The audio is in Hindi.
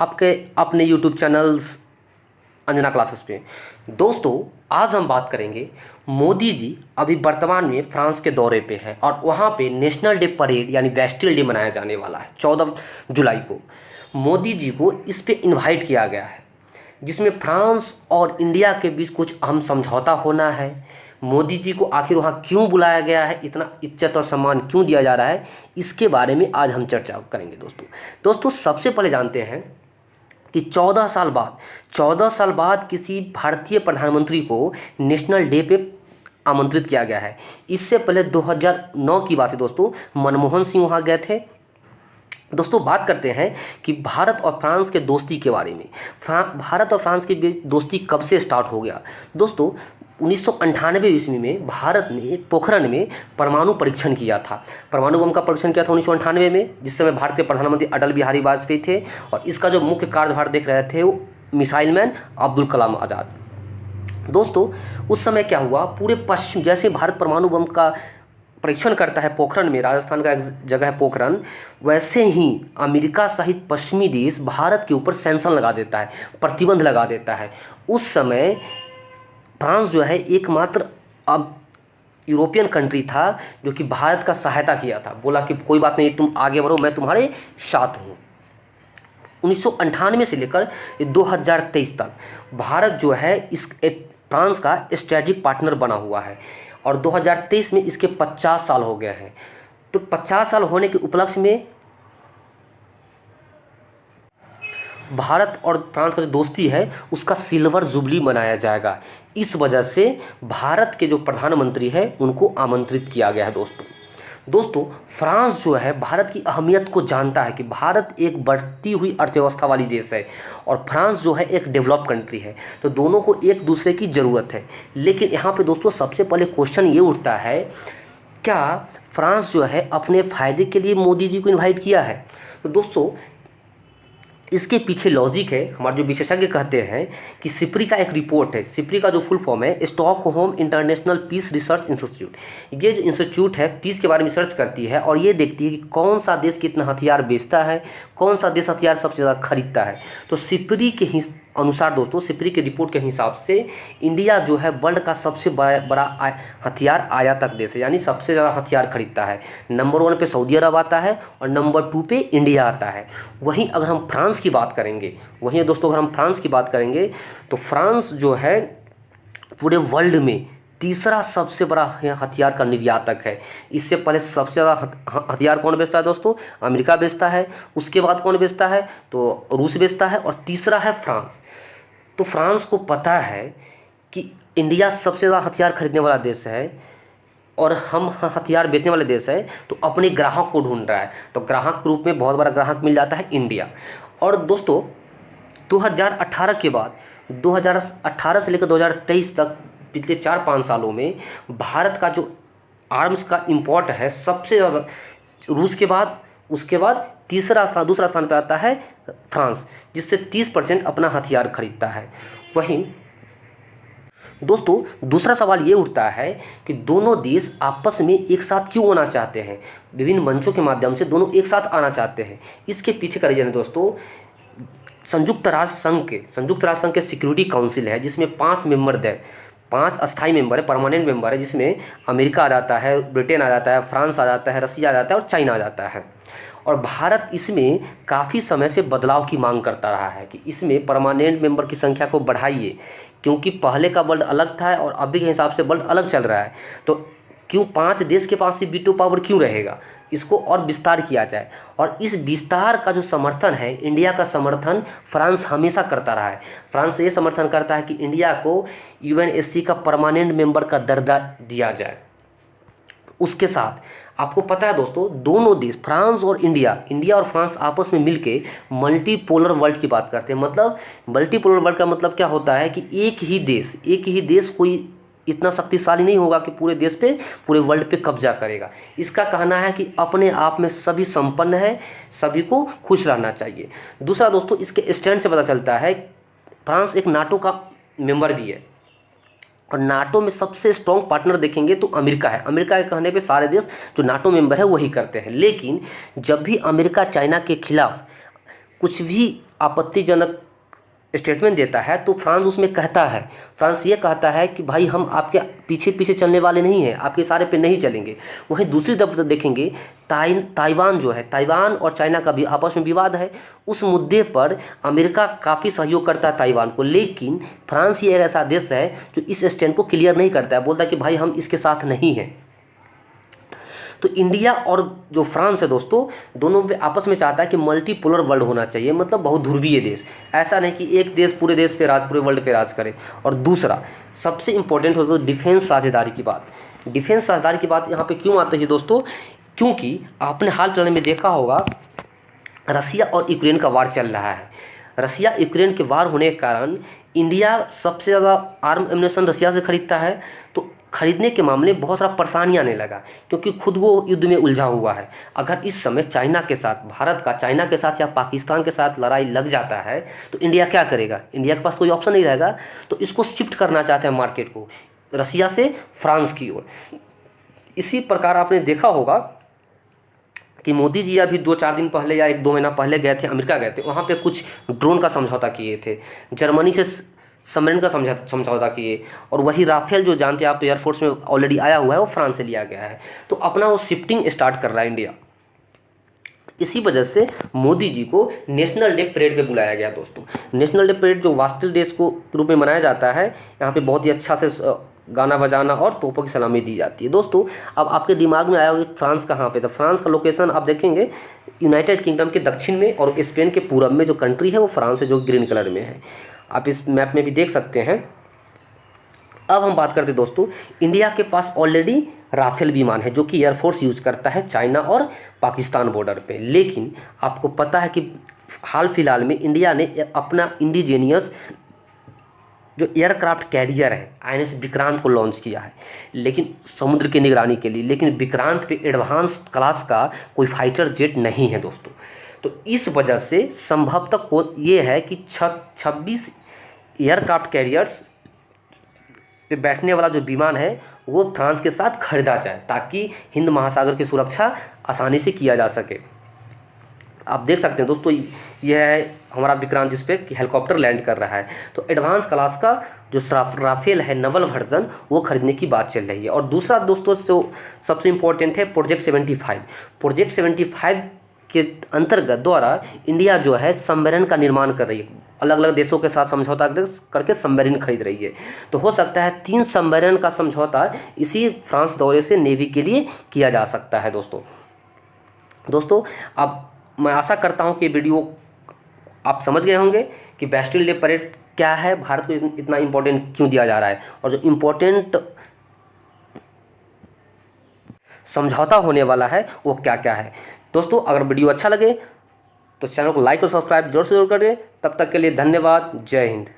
आपके अपने यूट्यूब चैनल्स अंजना क्लासेस पे। दोस्तों, आज हम बात करेंगे, मोदी जी अभी वर्तमान में फ्रांस के दौरे पे हैं और वहाँ पे नेशनल डे परेड यानी बैस्टिल डे मनाया जाने वाला है 14 जुलाई को। मोदी जी को इस पे इनवाइट किया गया है, जिसमें फ्रांस और इंडिया के बीच कुछ अहम समझौता होना है। मोदी जी को आखिर वहाँ क्यों बुलाया गया है, इतना इज्जत और सम्मान क्यों दिया जा रहा है, इसके बारे में आज हम चर्चा करेंगे। दोस्तों सबसे पहले जानते हैं कि 14 साल बाद किसी भारतीय प्रधानमंत्री को नेशनल डे पे आमंत्रित किया गया है। इससे पहले 2009 की बात है दोस्तों, मनमोहन सिंह वहाँ गए थे। दोस्तों बात करते हैं कि भारत और फ्रांस के दोस्ती के बारे में। भारत और फ्रांस के बीच दोस्ती कब से स्टार्ट हो गया? दोस्तों 1998 ईस्वी में भारत ने पोखरण में परमाणु परीक्षण किया था। परमाणु बम का परीक्षण किया था 1998 में, जिस समय भारत के प्रधानमंत्री अटल बिहारी वाजपेयी थे और इसका जो मुख्य कार्यभार देख रहे थे वो मिसाइल मैन अब्दुल कलाम आज़ाद। दोस्तों उस समय क्या हुआ, पूरे पश्चिम, जैसे भारत परमाणु बम का परीक्षण करता है पोखरण में, राजस्थान का एक जगह है पोखरण, वैसे ही अमेरिका सहित पश्चिमी देश भारत के ऊपर सैंक्शन लगा देता है, प्रतिबंध लगा देता है। उस समय फ्रांस जो है एकमात्र अब यूरोपियन कंट्री था जो कि भारत का सहायता किया था, बोला कि कोई बात नहीं, तुम आगे बढ़ो, मैं तुम्हारे साथ हूँ। 1998 से लेकर 2023 तक भारत जो है इस फ्रांस का स्ट्रेटेजिक पार्टनर बना हुआ है और 2023 में इसके 50 साल हो गए हैं। तो 50 साल होने के उपलक्ष्य में भारत और फ्रांस का जो दोस्ती है उसका सिल्वर जुबली मनाया जाएगा। इस वजह से भारत के जो प्रधानमंत्री हैं उनको आमंत्रित किया गया है। दोस्तों फ्रांस जो है भारत की अहमियत को जानता है कि भारत एक बढ़ती हुई अर्थव्यवस्था वाली देश है और फ्रांस जो है एक डेवलप कंट्री है, तो दोनों को एक दूसरे की ज़रूरत है। लेकिन यहाँ पे दोस्तों सबसे पहले क्वेश्चन ये उठता है, क्या फ्रांस जो है अपने फ़ायदे के लिए मोदी जी को इन्वाइट किया है? तो दोस्तों इसके पीछे लॉजिक है, हमारे जो विशेषज्ञ कहते हैं कि सिप्री का एक रिपोर्ट है, सिप्री का जो फुल फॉर्म है Stockholm International Peace Research Institute. ये जो इंस्टीट्यूट है पीस के बारे में रिसर्च करती है और ये देखती है कि कौन सा देश कितना हथियार बेचता है, कौन सा देश हथियार सबसे ज़्यादा खरीदता है। तो सिप्री के अनुसार दोस्तों, सिप्री के रिपोर्ट के हिसाब से इंडिया जो है वर्ल्ड का सबसे बड़ा हथियार आयातक देश है, यानी सबसे ज़्यादा हथियार खरीदता है। नंबर 1 पे सऊदी अरब आता है और नंबर 2 पे इंडिया आता है। वहीं अगर हम फ्रांस की बात करेंगे, तो फ्रांस जो है पूरे वर्ल्ड में तीसरा सबसे बड़ा हथियार का निर्यातक है। इससे पहले सबसे ज़्यादा हथियार कौन बेचता है दोस्तों? अमेरिका बेचता है, उसके बाद कौन बेचता है? तो रूस बेचता है और तीसरा है फ्रांस। तो फ्रांस को पता है कि इंडिया सबसे ज़्यादा हथियार खरीदने वाला देश है और हम हथियार बेचने वाले देश है, तो अपने ग्राहक को ढूंढ रहा है। तो ग्राहक के रूप में बहुत बड़ा ग्राहक मिल जाता है इंडिया। और दोस्तों 2018 के बाद 2018 से लेकर 2023 तक पिछले 4-5 सालों में भारत का जो आर्म्स का इंपोर्ट है सबसे ज़्यादा रूस के बाद, उसके बाद दूसरा स्थान पर आता है फ्रांस, जिससे 30% अपना हथियार खरीदता है। वहीं दोस्तों दूसरा सवाल ये उठता है कि दोनों देश आपस में एक साथ क्यों आना चाहते हैं? विभिन्न मंचों के माध्यम से दोनों एक साथ आना चाहते हैं। इसके पीछे का रीजन है दोस्तों, संयुक्त राष्ट्र संघ के सिक्योरिटी काउंसिल है, जिसमें 5 अस्थाई मेंबर है, परमानेंट मेंबर है, जिसमें अमेरिका आ जाता है, ब्रिटेन आ जाता है, फ्रांस आ जाता है, रसिया आ जाता है और चाइना आ जाता है। और भारत इसमें काफ़ी समय से बदलाव की मांग करता रहा है कि इसमें परमानेंट मेंबर की संख्या को बढ़ाइए, क्योंकि पहले का वर्ल्ड अलग था और अभी के हिसाब से वर्ल्ड अलग चल रहा है। तो क्यों 5 देश के पास ही वीटो पावर क्यों रहेगा? इसको और विस्तार किया जाए। और इस विस्तार का जो समर्थन है, इंडिया का समर्थन फ्रांस हमेशा करता रहा है। फ्रांस ये समर्थन करता है कि इंडिया को यूएनएससी का परमानेंट मेंबर का दर्जा दिया जाए। उसके साथ आपको पता है दोस्तों, दोनों देश फ्रांस और इंडिया और फ्रांस आपस में मिलके मल्टीपोलर वर्ल्ड की बात करते हैं। मतलब मल्टीपोलर वर्ल्ड का मतलब क्या होता है कि एक ही देश कोई इतना शक्तिशाली नहीं होगा कि पूरे देश पे, पूरे वर्ल्ड पे कब्जा करेगा। इसका कहना है कि अपने आप में सभी संपन्न है, सभी को खुश रहना चाहिए। दूसरा दोस्तों, इसके स्टैंड से पता चलता है फ्रांस एक नाटो का मेंबर भी है और नाटो में सबसे स्ट्रॉन्ग पार्टनर देखेंगे तो अमेरिका है। अमेरिका के कहने पे सारे देश जो नाटो मेंबर है वही करते हैं। लेकिन जब भी अमेरिका चाइना के खिलाफ कुछ भी आपत्तिजनक स्टेटमेंट देता है तो फ्रांस उसमें कहता है, फ्रांस ये कहता है कि भाई हम आपके पीछे पीछे चलने वाले नहीं हैं, आपके सारे पे नहीं चलेंगे। वहीं दूसरी तरफ देखेंगे ताइवान जो है, ताइवान और चाइना का भी आपस में विवाद है। उस मुद्दे पर अमेरिका काफ़ी सहयोग करता है ताइवान को, लेकिन फ्रांस ये एक ऐसा देश है जो इस स्टैंड को क्लियर नहीं करता है, बोलता है कि भाई हम इसके साथ नहीं हैं। तो इंडिया और जो फ्रांस है दोस्तों, दोनों पे आपस में चाहता है कि मल्टीपोलर वर्ल्ड होना चाहिए, मतलब बहुध्रुवीय देश। ऐसा नहीं कि एक देश पूरे देश पे राज, पूरे वर्ल्ड पे राज करे। और दूसरा सबसे इंपॉर्टेंट हो तो डिफेंस साझेदारी की बात। डिफेंस साझेदारी की बात यहाँ पे क्यों आती है दोस्तों? क्योंकि आपने हाल फिलहाल में देखा होगा रसिया और यूक्रेन का वार चल रहा है। रसिया यूक्रेन के वार होने के कारण इंडिया सबसे ज़्यादा आर्म एम्यूनेशन रसिया से खरीदता है। तो खरीदने के मामले में बहुत सारा परेशानी आने लगा, क्योंकि खुद वो युद्ध में उलझा हुआ है। अगर इस समय चाइना के साथ, भारत का चाइना के साथ या पाकिस्तान के साथ लड़ाई लग जाता है तो इंडिया क्या करेगा? इंडिया के पास कोई ऑप्शन नहीं रहेगा। तो इसको शिफ्ट करना चाहते हैं मार्केट को रसिया से फ्रांस की ओर। इसी प्रकार आपने देखा होगा कि मोदी जी अभी 2-4 दिन पहले या 1-2 महीना पहले गए थे, अमेरिका गए थे। वहाँ पे कुछ ड्रोन का समझौता किए थे, जर्मनी से सबमरीन का समझौता किए। और वही राफेल जो जानते हैं आप, एयरफोर्स में ऑलरेडी आया हुआ है, वो फ्रांस से लिया गया है। तो अपना वो शिफ्टिंग स्टार्ट कर रहा है इंडिया। इसी वजह से मोदी जी को नेशनल डे परेड पे बुलाया गया दोस्तों। नेशनल डे परेड जो वास्टिल डेज को रूप में मनाया जाता है, यहाँ पे बहुत ही अच्छा से गाना बजाना और तोपों की सलामी दी जाती है। दोस्तों अब आपके दिमाग में आया होगा फ्रांस कहाँ पे? तो फ्रांस का लोकेशन आप देखेंगे यूनाइटेड किंगडम के दक्षिण में और स्पेन के पूरब में जो कंट्री है वो फ्रांस है, जो ग्रीन कलर में है। आप इस मैप में भी देख सकते हैं। अब हम बात करते हैं दोस्तों, इंडिया के पास ऑलरेडी राफेल विमान है जो कि एयरफोर्स यूज करता है चाइना और पाकिस्तान बॉर्डर पे। लेकिन आपको पता है कि हाल फिलहाल में इंडिया ने अपना इंडिजीनियस जो एयरक्राफ्ट कैरियर है INS विक्रांत को लॉन्च किया है, लेकिन समुद्र की निगरानी के लिए। लेकिन विक्रांत पे एडवांस क्लास का कोई फाइटर जेट नहीं है दोस्तों। तो इस वजह से संभवतः हो ये है कि 26 एयरक्राफ्ट कैरियर्स पे बैठने वाला जो विमान है वो फ्रांस के साथ खरीदा जाए, ताकि हिंद महासागर की सुरक्षा आसानी से किया जा सके। आप देख सकते हैं दोस्तों, यह है हमारा विक्रांत जिस पे हेलीकॉप्टर लैंड कर रहा है। तो एडवांस क्लास का जो राफेल है नवल वर्जन, वो खरीदने की बात चल रही है। और दूसरा दोस्तों जो सबसे इम्पोर्टेंट है प्रोजेक्ट 75। प्रोजेक्ट 75 के अंतर्गत द्वारा इंडिया जो है सबमरीन का निर्माण कर रही है, अलग अलग देशों के साथ समझौता करके सबमरीन खरीद रही है। तो हो सकता है 3 सबमरीन का समझौता इसी फ्रांस दौरे से नेवी के लिए किया जा सकता है दोस्तों अब मैं आशा करता हूं कि वीडियो आप समझ गए होंगे कि बैस्टिल डे परेड क्या है, भारत को इतना इम्पोर्टेंट क्यों दिया जा रहा है, और जो इम्पोर्टेंट समझौता होने वाला है वो क्या क्या है। दोस्तों अगर वीडियो अच्छा लगे तो चैनल को लाइक और सब्सक्राइब जरूर से जरूर करें। तब तक के लिए धन्यवाद। जय हिंद।